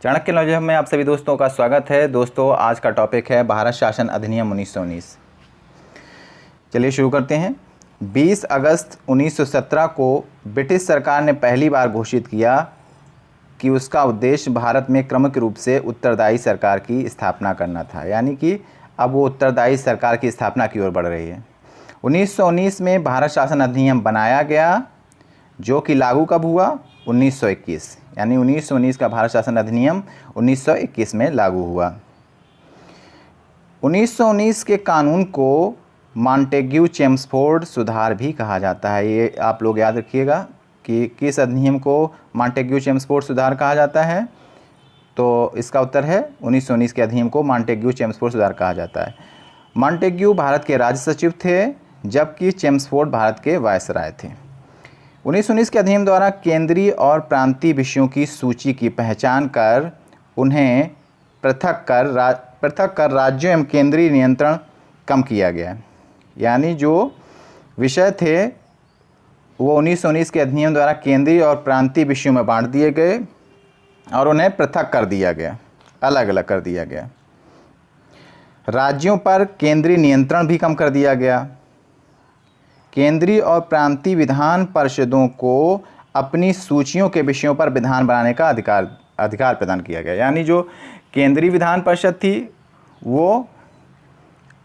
Chanakya knowledge में आप सभी दोस्तों का स्वागत है। दोस्तों, आज का टॉपिक है भारत शासन अधिनियम 1919। चलिए शुरू करते हैं। 20 अगस्त 1917 को ब्रिटिश सरकार ने पहली बार घोषित किया कि उसका उद्देश्य भारत में क्रमिक रूप से उत्तरदायी सरकार की स्थापना करना था, यानी कि अब वो उत्तरदायी सरकार की स्थापना की ओर बढ़ रही है। 1919 में भारत शासन अधिनियम बनाया गया, जो कि लागू कब हुआ? 1921, यानी 1919 का भारत शासन अधिनियम 1921 में लागू हुआ। 1919 के कानून को मॉन्टेग्यू चेम्सफोर्ड सुधार भी कहा जाता है। ये आप लोग याद रखिएगा कि किस अधिनियम को मॉन्टेग्यू चेम्सफोर्ड सुधार कहा जाता है। तो इसका उत्तर है 1919 के अधिनियम को मॉन्टेग्यू चेम्सफोर्ड सुधार कहा जाता है। मॉन्टेग्यू भारत के राज्य सचिव थे, जबकि चेम्सफोर्ड भारत के वायसराय थे। 1919 के अधिनियम द्वारा केंद्रीय और प्रांतीय विषयों की सूची की पहचान कर उन्हें पृथक कर राज्यों एवं केंद्रीय नियंत्रण कम किया गया। यानी जो विषय थे वो 1919 के अधिनियम द्वारा केंद्रीय और प्रांतीय विषयों में बांट दिए गए और उन्हें पृथक कर दिया गया, अलग अलग कर दिया गया। राज्यों पर केंद्रीय नियंत्रण भी कम कर दिया गया। केंद्रीय और प्रांतीय विधान परिषदों को अपनी सूचियों के विषयों पर विधान बनाने का अधिकार प्रदान किया गया। यानी जो केंद्रीय विधान परिषद थी वो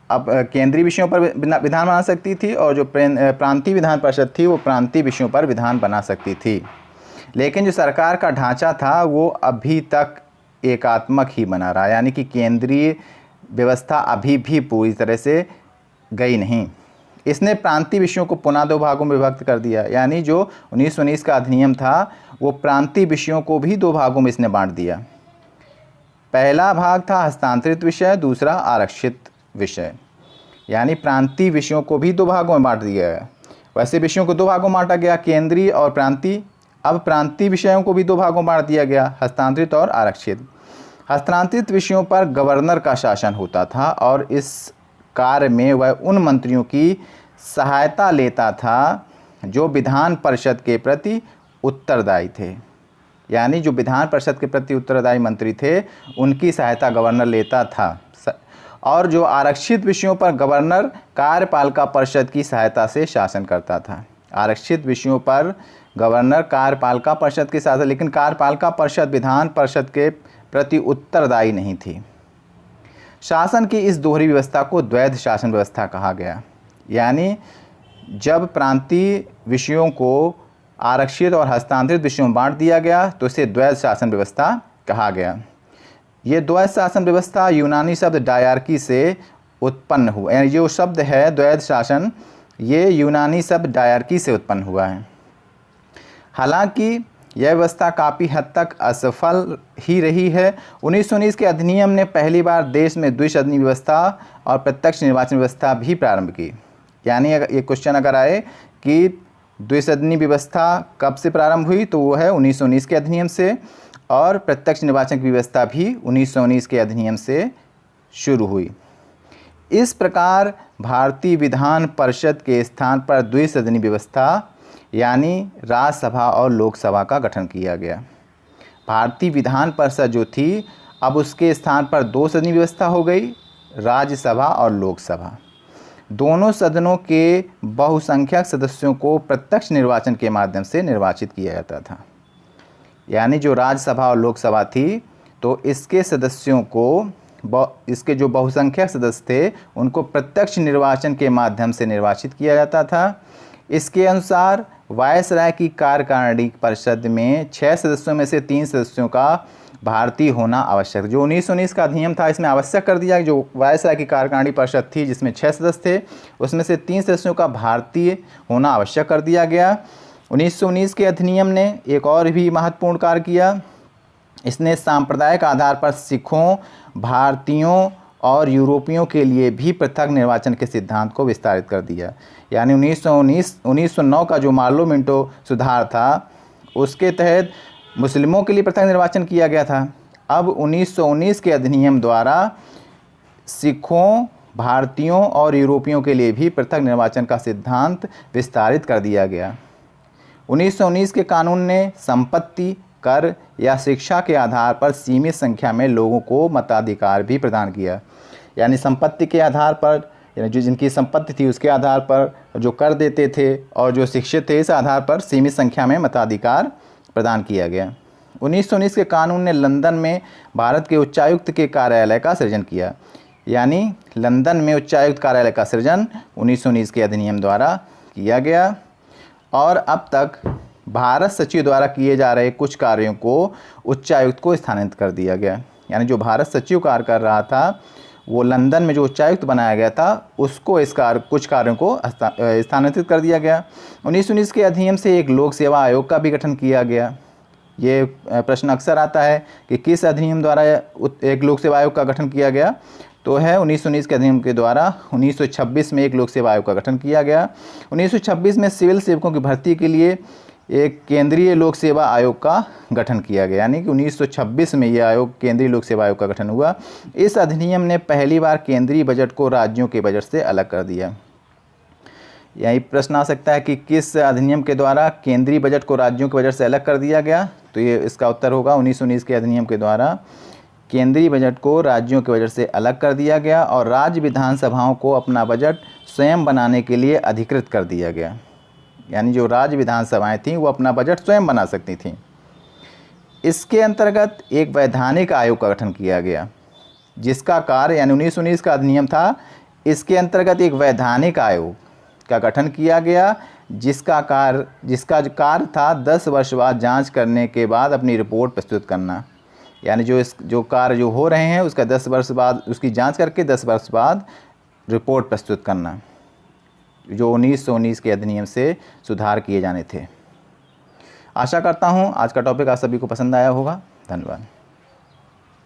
अब केंद्रीय विषयों पर विधान बना सकती थी, और जो प्रांतीय विधान परिषद थी वो प्रांतीय विषयों पर विधान बना सकती थी। लेकिन जो सरकार का ढांचा था वो अभी तक एकात्मक ही बना रहा, यानी कि केंद्रीय व्यवस्था अभी भी पूरी तरह से गई नहीं। इसने प्रांतीय विषयों को पुनः दो भागों में विभक्त कर दिया। यानी जो 1919 का अधिनियम था वो प्रांतीय विषयों को भी दो भागों में इसने बांट दिया। पहला भाग था हस्तांतरित विषय, दूसरा आरक्षित विषय। यानी प्रांतीय विषयों को भी दो भागों में बांट दिया गया। वैसे विषयों को दो भागों में बांटा गया, केंद्रीय और प्रांतीय। अब प्रांतीय विषयों को भी दो भागों में बांट दिया गया, हस्तांतरित और आरक्षित। हस्तांतरित विषयों पर गवर्नर का शासन होता था और इस कार्य में वह उन मंत्रियों की सहायता लेता था जो विधान परिषद के प्रति उत्तरदायी थे। यानी जो विधान परिषद के प्रति उत्तरदायी मंत्री थे उनकी सहायता गवर्नर लेता था। और जो आरक्षित विषयों पर गवर्नर कार्यपालिका परिषद की सहायता से शासन करता था। आरक्षित विषयों पर गवर्नर कार्यपालिका परिषद की सहायता, लेकिन कार्यपालिका परिषद विधान परिषद के प्रति उत्तरदायी नहीं थी। शासन की इस दोहरी व्यवस्था को द्वैध शासन व्यवस्था कहा गया। यानी जब प्रांतीय विषयों को आरक्षित और हस्तांतरित विषयों में बांट दिया गया तो इसे द्वैध शासन व्यवस्था कहा गया। ये द्वैध शासन व्यवस्था यूनानी शब्द डायरकी से उत्पन्न हुआ। यानी जो शब्द है द्वैध शासन, ये यूनानी शब्द डायरकी से उत्पन्न हुआ है। हालांकि यह व्यवस्था काफ़ी हद तक असफल ही रही है। 1919 के अधिनियम ने पहली बार देश में द्विसदनी व्यवस्था और प्रत्यक्ष निर्वाचन व्यवस्था भी प्रारंभ की। यानी अगर ये क्वेश्चन अगर आए कि द्विसदनी व्यवस्था कब से प्रारंभ हुई, तो वो है 1919 के अधिनियम से, और प्रत्यक्ष निर्वाचन की व्यवस्था भी 1919 के अधिनियम से शुरू हुई। इस प्रकार भारतीय विधान परिषद के स्थान पर द्विसदनी व्यवस्था यानी राज्यसभा और लोकसभा का गठन किया गया। भारतीय विधान परिषद जो थी अब उसके स्थान पर दो सदनी व्यवस्था हो गई, राज्यसभा और लोकसभा। दोनों सदनों के बहुसंख्यक सदस्यों को प्रत्यक्ष निर्वाचन के माध्यम से निर्वाचित किया जाता था। यानी जो राज्यसभा और लोकसभा थी तो इसके सदस्यों को, इसके जो बहुसंख्यक सदस्य थे उनको प्रत्यक्ष निर्वाचन के माध्यम से निर्वाचित किया जाता था। इसके अनुसार वायसराय की कार्यकारिणी परिषद में 6 सदस्यों में से 3 सदस्यों का भारतीय होना आवश्यक। जो 1919 का अधिनियम था इसमें आवश्यक कर दिया कि जो वायसराय की कार्यकारिणी परिषद थी जिसमें 6 सदस्य थे उसमें से 3 सदस्यों का भारतीय होना आवश्यक कर दिया गया। 1919 के अधिनियम ने एक और भी महत्वपूर्ण कार्य किया। इसने सांप्रदायिक आधार पर सिखों, भारतीयों और यूरोपियों के लिए भी पृथक निर्वाचन के सिद्धांत को विस्तारित कर दिया। यानी 1909 का जो मार्लो मिंटो सुधार था उसके तहत मुस्लिमों के लिए पृथक निर्वाचन किया गया था। अब 1919 के अधिनियम द्वारा सिखों, भारतीयों और यूरोपियों के लिए भी पृथक निर्वाचन का सिद्धांत विस्तारित कर दिया गया। 1919 के कानून ने संपत्ति, कर या शिक्षा के आधार पर सीमित संख्या में लोगों को मताधिकार भी प्रदान किया। यानी संपत्ति के आधार पर, यानी जो जिनकी संपत्ति थी उसके आधार पर जो कर देते थे और जो शिक्षित थे, इस आधार पर सीमित संख्या में मताधिकार प्रदान किया गया। 1919 के कानून ने लंदन में भारत के उच्चायुक्त के कार्यालय का सृजन किया। यानी लंदन में उच्चायुक्त कार्यालय का सृजन 1919 के अधिनियम द्वारा किया गया। और अब तक भारत सचिव द्वारा किए जा रहे कुछ कार्यों को उच्चायुक्त को स्थानांतरित कर दिया गया। यानी जो भारत सचिव कार्य कर रहा था, वो लंदन में जो उच्चायुक्त बनाया गया था, उसको कुछ कार्यों को स्थानांतरित कर दिया गया। 1919 के अधिनियम से एक लोक सेवा आयोग का भी गठन किया गया। ये प्रश्न अक्सर आता है कि किस अधिनियम द्वारा एक लोक सेवा आयोग का गठन किया गया, तो है 1919 के अधिनियम के द्वारा 1926 में एक लोक सेवा आयोग का गठन किया गया। 1926 में सिविल सेवकों की भर्ती के लिए एक केंद्रीय लोक सेवा आयोग का गठन किया गया। यानी कि 1926 में यह आयोग केंद्रीय लोक सेवा आयोग का गठन हुआ। इस अधिनियम ने पहली बार केंद्रीय बजट को राज्यों के बजट से अलग कर दिया। यही प्रश्न आ सकता है कि किस अधिनियम के द्वारा केंद्रीय बजट को राज्यों के बजट से अलग कर दिया गया, तो ये इसका उत्तर होगा 1919 के अधिनियम के द्वारा केंद्रीय बजट को राज्यों के बजट से अलग कर दिया गया और राज्य विधानसभाओं को अपना बजट स्वयं बनाने के लिए अधिकृत कर दिया गया। यानी जो राज्य विधानसभाएं थीं वो अपना बजट स्वयं बना सकती थीं। इसके अंतर्गत एक वैधानिक आयोग का गठन किया गया, जिसका कार्य, यानी 1919 का अधिनियम था, इसके अंतर्गत एक वैधानिक आयोग का गठन किया गया, जिसका कार्य था 10 वर्ष बाद जांच करने के बाद अपनी रिपोर्ट प्रस्तुत करना। यानी जो कार्य जो हो रहे हैं उसका 10 वर्ष बाद उसकी जांच करके 10 वर्ष बाद रिपोर्ट प्रस्तुत करना, जो 1919 के अधिनियम से सुधार किए जाने थे। आशा करता हूँ आज का टॉपिक आप सभी को पसंद आया होगा। धन्यवाद।